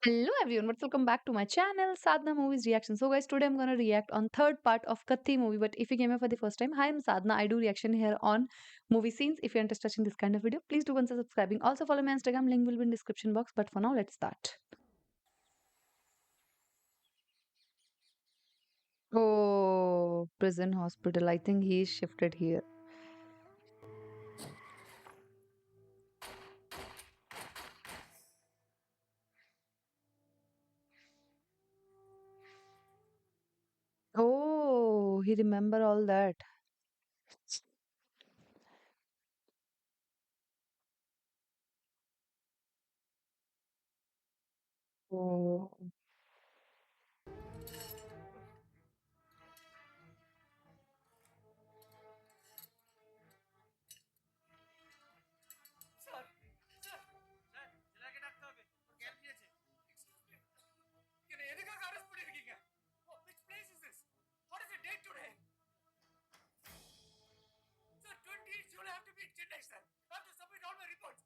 Hello everyone, but welcome back to my channel, Sadhna Movies Reaction. So guys, today I'm gonna react on third part of Kathi movie. But if you came here for the first time, hi, I'm Sadhna. I do reaction here on movie scenes. If you're interested in this kind of video, please do consider subscribing. Also follow my Instagram, link will be in description box. But for now, let's start. Oh, prison hospital. I think he is shifted here. Oh, he remember all that. Oh, sir sir sir জেলাকে ডাকতে হবে ওর জ্ঞান ফিরেছে কেন এদিকে arrest பண்ணிருக்கீங்க which place is this what is the date today sir 28 July I have to be in Chennai sir I have to submit all my reports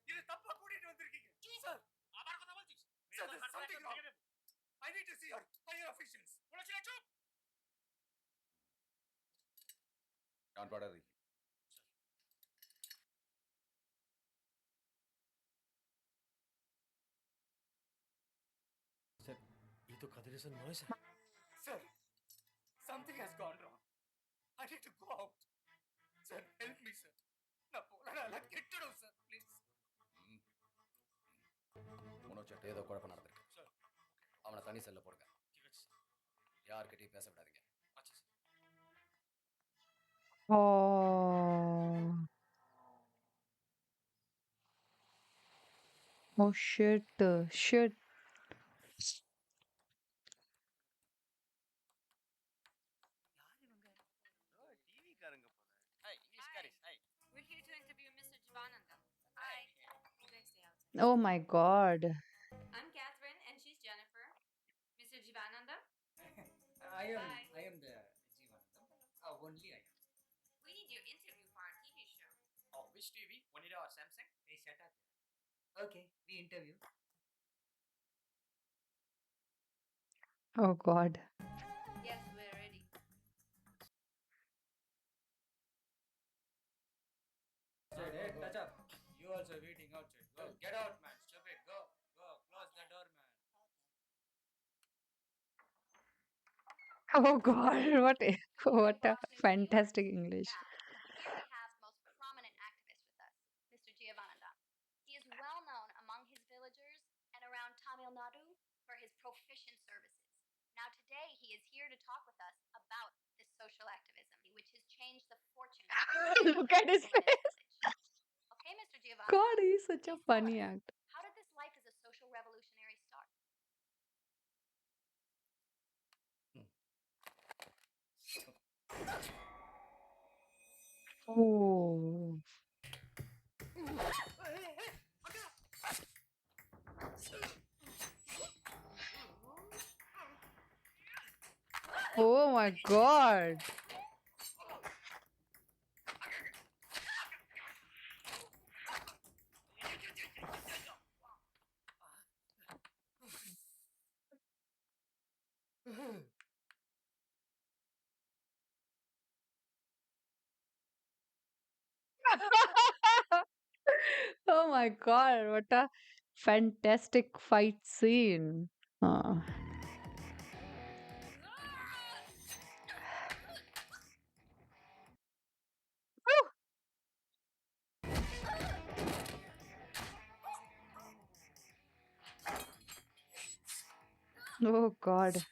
இது தப்பா கூட்டிட்டு வந்திருக்கீங்க স্যার আবার কথা বলছিস sir there's something wrong I need to see your higher officials বলেছিলাম চুপ कान पड़ा रही सर ये तो कदर सर नॉइस है sir something has gone wrong I need to go out sir help me sir நான் போறேன் கெட்டுடும் sir please மனோ சட்டை ஏதோ குழப்பம் நடந்திருக்கு sir அவனை தனி செல்ல போடுங்க ठीक है सर யார்கிட்டயும் பேச விடாதீங்க अच्छा sir oh, oh shit, shit. TV காரங்க போல ஹாய் இங்கிலீஷ் காரிஸ் hi We're here to interview Mr. Jivananda. Hi. You guys stay outside. Oh my God. I'm Catherine and she's Jennifer. Mr. Jivananda, I am the Jivanandam only I am we need your interview for our TV show. oh which TV Onida or Samsung hey shut up okay we interview Oh God. Yes, we're ready. hey touch up you also waiting outside go get out man stupid go close the door man Oh God, what a Fox News fantastic English. Now, here we have the most prominent activist with us, Mr. Jivananda. He is well known among his villagers and around Tamil Nadu for his proficient services. Now, today he is here to talk with us about this social activism, which has changed the fortune of Look at his people in face. village. Okay, Mr. Giovanni. God, he's such a Please tell funny us, act. how did this life as a social revolutionary start? Oh, oh my God. Oh my God, what a fantastic fight scene. Uh, oh God.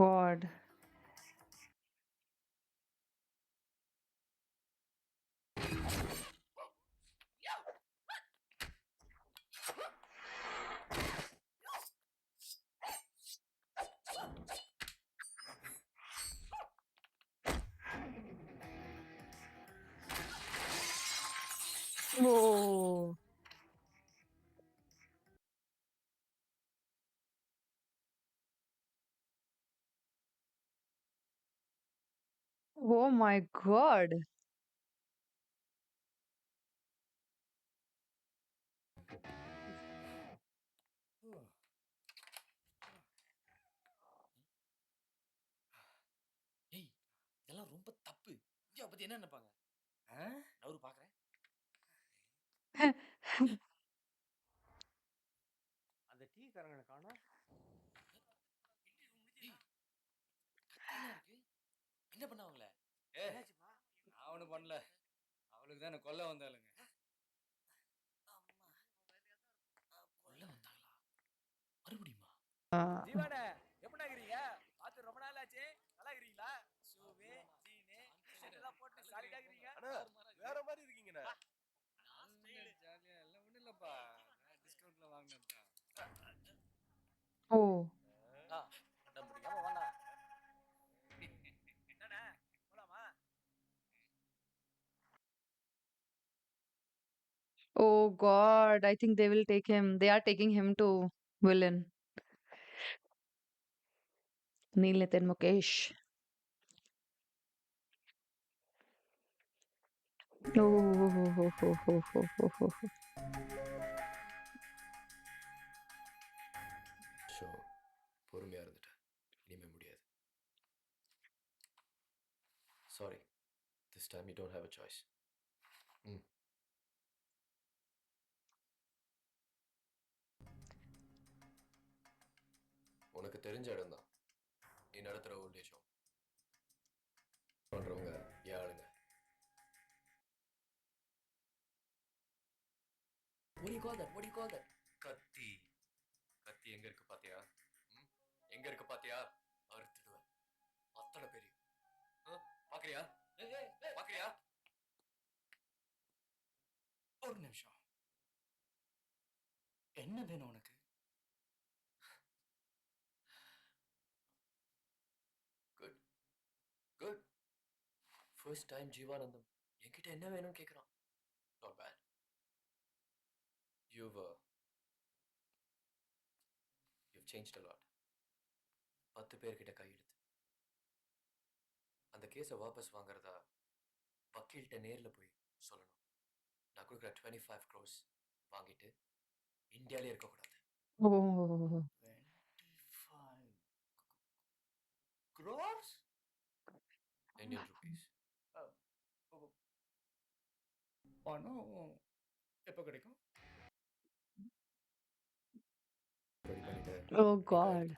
God. Oh. Oh my God. ஏய் இதெல்லாம் ரொம்ப தப்பு. இந்தியாவை பத்தி என்ன நினைப்பாங்க? நவரு பாக்குறேன். அந்த டீ காரங்களை காணோம். ஏய் கத்தியெல்லாம் இருக்கு. என்ன பண்ண அவங்கள? என்னாச்சுப்பா? நான் ஒன்றும் பண்ணல. அவளுக்கு தான் என்ன கொல்ல வந்தாளுங்க. கொல்ல வந்தாங்களா? மறுபடியுமா? ஜீவானே எப்படி இருக்கிறீங்க? பார்த்து ரொம்ப நாள் ஆச்சு. நல்லா இருக்கிறீங்களா? ஷூவு ஜீனு எல்லாம் போட்டு சாலிடா இருக்கிறீங்க. வேற மாதிரி இருக்கீங்கண்ணா. ஜாலியா எல்லாம் ஒன்றும் இல்லைப்பா. டிஸ்கவுண்ட்ல வாங்கினேன். Oh. அட முடியாம வாடா. என்னண்ணே போலாமா? Oh God. I think they will take him. They are taking him to villain. Neil Nitin Mukesh. Oh. Show பொறுமையாக இருந்துட்டேன். இனிமே முடியாது. Sorry. This time you don't have a choice. உனக்கு தெரிஞ்ச இடம் தான். நீ நடத்துகிற ஓல்டேஜ் ஹோம். பண்ணுறவங்க ஏழுங்க. What do you call that? What do you call that? கத்தி. கத்தி எங்க இருக்கு பாத்தியா? எங்க இருக்கு பாத்தியா? அறுத்துடுவேன். அத்தனை பெரிய. பாக்குறியா? பாக்குறியா? ஒரு நிமிஷம். என்ன வேணும் உனக்கு? Good good. First time Jeevanandam என்கிட்ட என்ன வேணும்னு கேட்குறான். Not bad. You've changed a lot. 10 பேர்கிட்ட கையெழுத்து. அந்த கேஸை வாபஸ் வாங்குறதா வக்கீல்கிட்ட நேரில் போய் சொல்லணும். நான் கொடுக்குற 25 crores வாங்கிட்டு இந்தியாவிலே இருக்கக்கூடாது. Oh. 25 crores? Indian rupees. பணம் எப்போ கிடைக்கும்? ரெடி பண்ணிட்டு Oh God.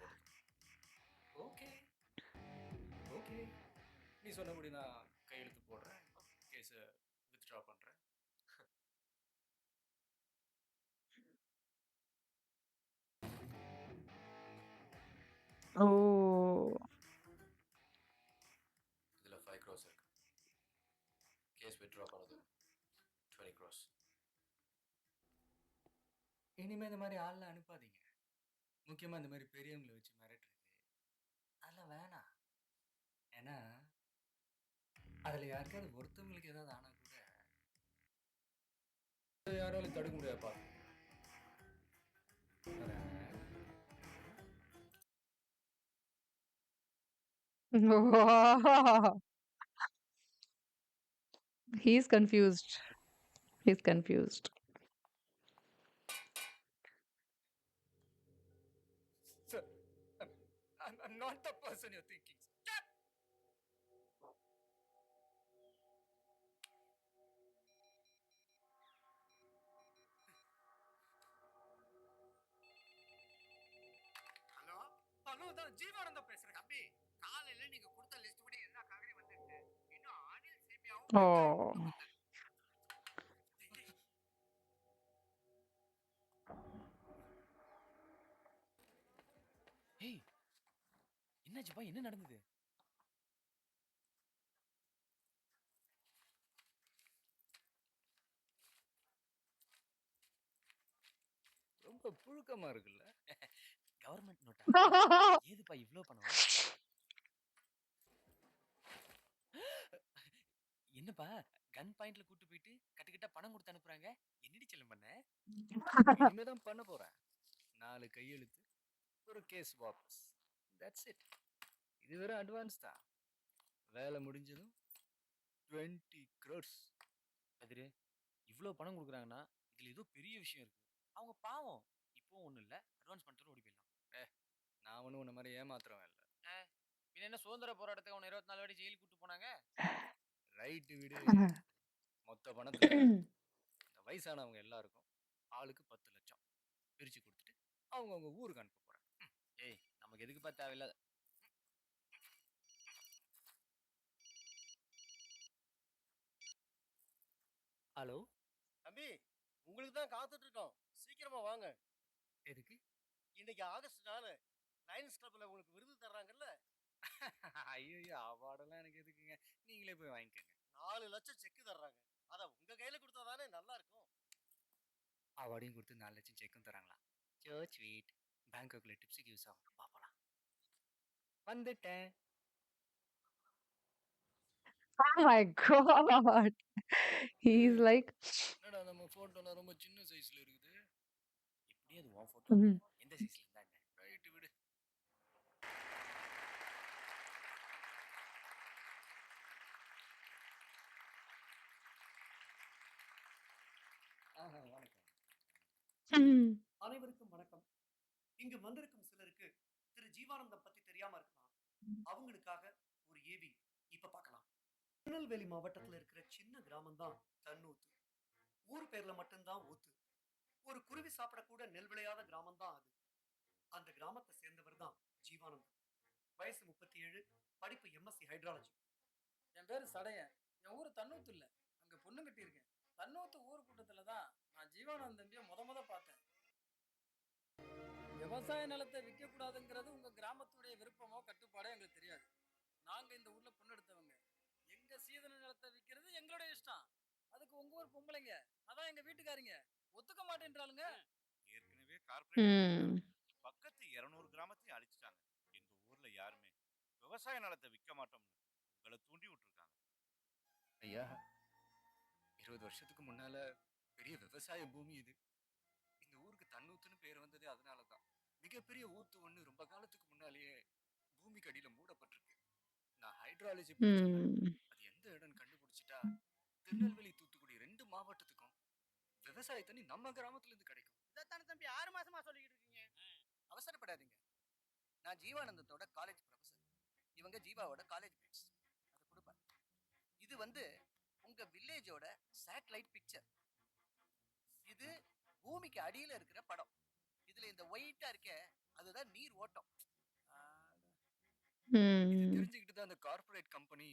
ஓகே ஓகே, நீ சொன்னபடி நான் கையெழுத்து போடுறேன், கேஸை வித்ட்ரா பண்ணுறேன். Oh. இதில் 5 crores இருக்கு. கேஸ் வித்ட்ரா பண்ணது 20 crores. இனிமேல் இந்த மாதிரி ஆள்லாம் அனுப்பாதீங்க. முக்கியமாக இந்த மாதிரி பெரியவங்களை வச்சு மிரட்டுறது அதெல்லாம் வேணாம். ஏன்னா அதில் யாருக்காவது ஒருத்தவங்களுக்கு ஏதாவது ஆனால் கூட யாராலும் தடுக்க முடியாதுப்பா. He's confused. He's confused. Sir, I'm not the person you're thinking. Stop! Hello hello, தான் ஜீவானந்தம் பேசுறேன். தம்பி, காலையில நீங்க கொடுத்த லிஸ்ட் படி எல்லா காகரியும் வந்துருச்சு. இன்னும் அனில் சேமியாவும் Oh. ஏய் என்னாச்சுப்பா? என்ன நடந்தது? ரொம்ப புழுக்கமா இருக்குல்ல. Government NOTA? ஏதுப்பா இவ்ளோ பணம்? என்னப்பா கன் பாயிண்ட்ல கூட்டு போயிட்டு கட்டுக்கிட்ட பணம் கொடுத்து அனுப்புறாங்க. என்னடி செல்லம் பண்ண? இனிமே தான் பண்ண போறேன். 4 கையெழுத்து, ஒரு கேஸ் வாபஸ். That's it. இது வெறும் அட்வான்ஸ் தான். வேலை முடிஞ்சதும் 20 crores. கதிரு, இவ்வளோ பணம் கொடுக்குறாங்கன்னா இதுல ஏதோ பெரிய விஷயம் இருக்கு. அவங்க பாவம். இப்போ ஒண்ணும் இல்ல, அட்வான்ஸ் பண்ணிட்டு ஓடி போயிடலாம். நான் ஒன்றும் உன்ன மாதிரி ஏமாத்துறவன் இல்லை. பின்ன என்ன சுதந்திர போராட்டத்துக்கு அவனை 24 வாட்டி ஜெயிலுக்கு கூட்டு போனாங்க? ரைட்டு விடு. மொத்த பணத்துல இந்த வயசானவங்க எல்லாருக்கும் ஆளுக்கு 10 லட்சம் பிரிச்சு கொடுத்துட்டு அவங்க ஊருக்கு அனுப்ப போறேன். ஏய், நமக்கு எதுக்குப்பா தேவையில்லாத. ஹலோ, தம்பி, உங்களுக்கு தான் காத்துட்டு இருக்கோம். சீக்கிரமா வாங்க. எதுக்கு? இன்னைக்கு ஆகஸ்ட் 4 லயன்ஸ் கிளப்ல உங்களுக்கு விருது தர்றாங்கல்ல. ஐயோ, அவார்டெல்லாம் எனக்கு எதுக்குங்க? நீங்களே போய் வாங்கிக்கோங்க. 4 லட்சம் செக் தர்றாங்க. அத உங்க கையில கொடுத்தா தானே நல்லா இருக்கும். அவார்டையும் கொடுத்து 4 லட்சம் செக்கும் தராங்களா? So sweet. பேங்காக்ல டிப்ஸுக்கு யூஸ் ஆகும். பாப்பலாம். வந்துட்டேன். Oh my god. He's like என்னடா நம்ம போட்டோலாம் ரொம்ப சின்ன சைஸ்ல இருக்குது. இப்படியே அது உன் போட்டோ. Mhm. எந்த சைஸ்ல இருந்தா என்ன? ரைட் விடு. வணக்கம். Mhm. அனைவருக்கும் வணக்கம். இங்கு வந்திருக்கும் சிலருக்கு திரு ஜீவானந்தம் பத்தி தெரியாம இருக்கலாம். அவங்களுக்காக ஒரு ஏவி இப்ப பார்க்கலாம். திருநெல்வேலி மாவட்டத்துல இருக்கிற சின்ன கிராமம் தான் தன்னூத்து. ஊர் பேர்ல மட்டும்தான் ஊத்து. ஒரு குருவி சாப்பிட கூட நெல் விளையாத கிராமம் தான் அது. அந்த கிராமத்தை சேர்ந்தவர் தான் ஜீவானந்தம். வயசு 37, படிப்பு எம்எஸ்சி ஹைட்ராலஜி. என் பேரு சடையன். என் ஊரு தன்னூத்து இல்ல, அங்க பொண்ணு கட்டியிருக்கேன். தன்னூத்து ஊர் கூட்டத்துல தான் நான் ஜீவானந்தம் தம்பியை முத பார்த்தேன். விவசாய நிலத்தை விற்க கூடாதுங்கிறது உங்க கிராமத்துடைய விருப்பமோ கட்டுப்பாடோ எங்களுக்கு தெரியாது. நாங்க இந்த ஊர்ல பொண்ணு எடுத்தவங்க. எங்க சீதன நிலத்தை விற்கிறது எங்களுடைய இஷ்டம். அதுக்கு உங்க ஊர் பொம்பளைங்க, அதான் எங்க வீட்டுக்காரிங்க ஒத்துக்க மாட்டேன்றாளுங்க. ஏற்கனவே கார்ப்பரேட் Hmm. பக்கத்து 200 கிராமத்தையும் அழிச்சிட்டாங்க. எங்க ஊர்ல யாருமே விவசாய நிலத்தை விற்க மாட்டோம்னு உங்களை தூண்டி விட்டுருக்காங்க. ஐயா, 20 வருஷத்துக்கு முன்னால பெரிய விவசாய பூமி இது. இந்த ஊருக்கு தன்னூத்துன்னு பேர் வந்ததே அதனாலதான். மிகப்பெரிய ஊத்து ஒண்ணு ரொம்ப காலத்துக்கு முன்னாலேயே பூமிக்கு அடியில மூடப்பட்டிருக்கு. நான் ஹைட்ராலஜி படிச்சவன். Hmm. அது எந்த இடம்னு கண்டுபிடிச்சிட்டா திருநெல்வேலி தூத்துக்குடி 2 மாவட்டத்துக்கும் விவசாய தண்ணி நம்ம கிராமத்துல இருந்து கிடைக்கும். இதைத்தானே தம்பி 6 மாசமா சொல்லிக்கிட்டு இருக்கீங்க. அவசரப்படாதீங்க. நான் ஜீவானந்தத்தோட காலேஜ் ப்ரொஃபசர். இவங்க ஜீவாவோட காலேஜ் மேட்ஸ். அதை கொடுப்பேன். இது வந்து உங்க வில்லேஜோட சேட்டலைட் பிக்சர். இது பூமிக்கு அடியில இருக்கிற படம். இதுல இந்த ஒயிட்டா இருக்க அதுதான் நீர் ஓட்டம். இது Hmm. தெரிஞ்சுக்கிட்டு தான் அந்த கார்ப்பரேட் கம்பெனி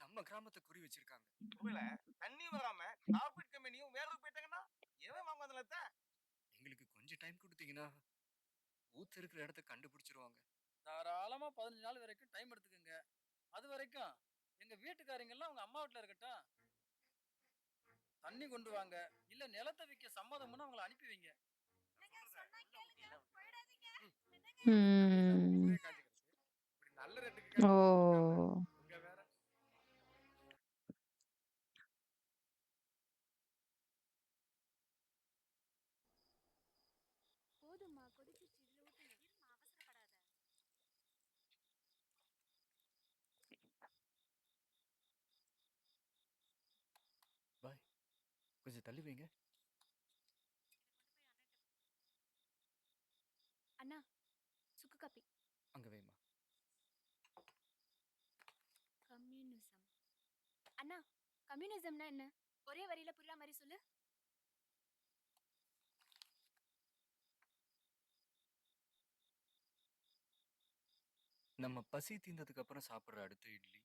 நம்ம கிராமத்தை குறி வச்சிருக்காங்க. ஒருவேளை தண்ணி வராம கார்ப்பரேட் கம்பெனியும் வேற போயிட்டாங்கன்னா எவன் வாங்குவாங்க நிலத்தை? எங்களுக்கு கொஞ்சம் டைம் கொடுத்தீங்கன்னா ஊத்து இருக்கிற இடத்த கண்டுபிடிச்சிருவாங்க. தாராளமா 15 நாள் வரைக்கும் டைம் எடுத்துக்கோங்க. அது வரைக்கும் எங்க வீட்டுக்காரங்க எல்லாம் அவங்க அம்மா வீட்டுல இருக்கட்டும். தண்ணி கொண்டு வாங்க, இல்ல நிலத்தை விற்க சம்மதம்னு அவங்களை அனுப்பி வைங்க. Hmm. ஊரே காஞ்சிக்கிறது. இப்படி நல்ல ரேட்டுக்கு Oh. இங்க வேற. போதும்மா, கொதிச்சிருச்சு, இதுல ஊத்துங்க. இருமா, அவசரப்படாத. பாய், கொஞ்சம் தள்ளி வைங்க. அண்ணா, சுக்கு காப்பி. அங்க வைமா. கம்யூனிசம். அண்ணா, கம்யூனிசம்னா என்ன? ஒரே வரியில புரியுற மாதிரி சொல்லு. நம்ம பசி தீர்ந்ததுக்கு அப்புறம் சாப்பிடுற அடுத்த இட்லி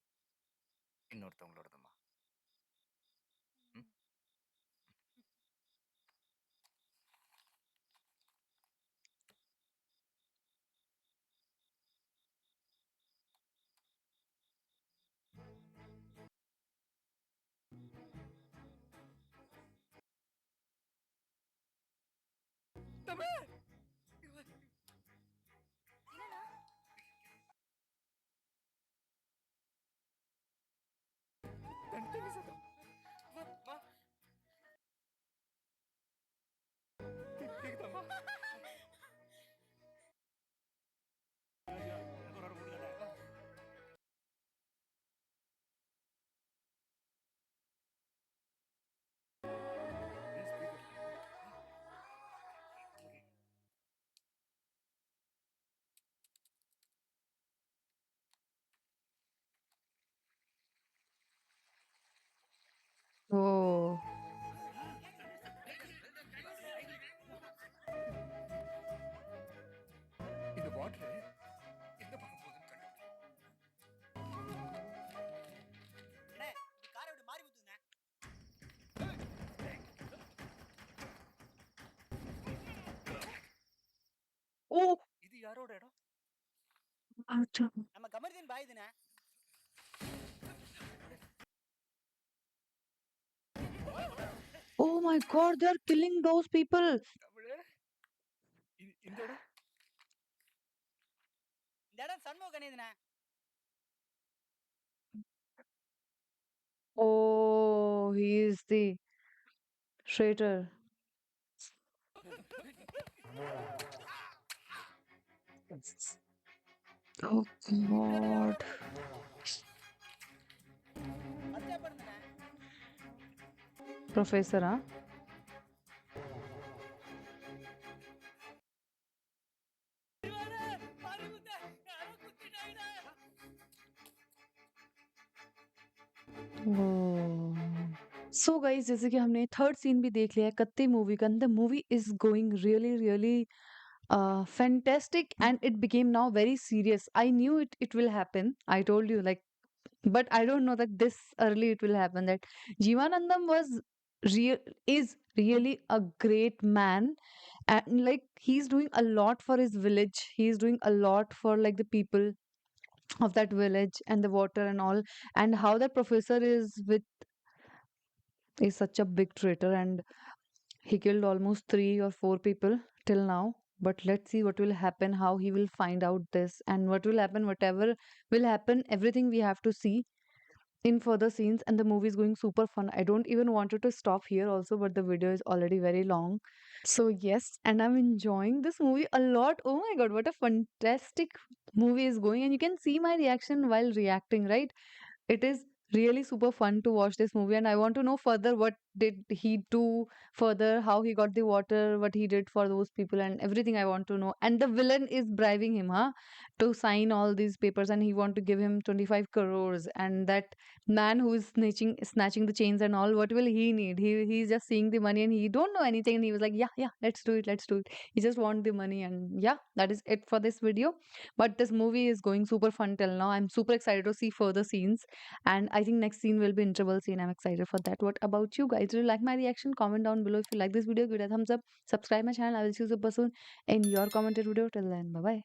இன்னொருத்தவங்களோடதுமா. ம்? என்னண்ணா? தண்ணி சத்தம். Oh. இந்த வாட்டர் எந்த பக்கம் போகுதுன்னு கண்டுபிடி. அண்ணே இந்த காரை விட்டு மாறி ஊத்துங்கண்ணே. Oh. இது யாரோட இடம்? Acha. நம்ம Kamardeen பாய்துண்ணே. Oh my God, they're killing those people. தமிழே, இந்த இடம் இந்த இடம் சண்முக கணேதுண்ணே. Oh, he is the traitor. Oh God. பச்சாப்படுங்கண்ணே. Professor, huh? सो गाइस, जैसे कि हमने थर्ड सीन भी देख लिया है कत्ते मूवी का, the movie is going really really fantastic, and it became now very serious. I knew it will happen. I told you, like, but I don't know that this early it will happen, that Jeevanandam was real is really a great man, and like he's doing a lot for his village. He's doing a lot for like the people of that village and the water and all. And how that professor is such a big traitor, and he killed almost 3 or 4 people till now. But let's see what will happen, how he will find out this, and what will happen, whatever will happen, everything we have to see in further scenes. And the movie is going super fun. I don't even want it to stop here also, but the video is already very long. So yes, and I'm enjoying this movie a lot. Oh my god, what a fantastic movie is going, and you can see my reaction while reacting, right? It is really super fun to watch this movie, and I want to know further what did he do further, how he got the water, what he did for those people, and everything I want to know. And the villain is bribing him, huh, to sign all these papers, and he want to give him 25 crores. And that man who is snatching the chains and all, what will he need? He's just seeing the money and he don't know anything, and he was like, yeah, yeah, let's do it, let's do it. He just want the money. And yeah, that is it for this video. But this movie is going super fun till now. I'm super excited to see further scenes, and I think next scene will be interval scene. I'm excited for that. What about you guys? Do you like my reaction? Comment down below. If you like this video, give it a thumbs up. Subscribe my channel. I will see you super soon in your commented video. Till then, bye bye.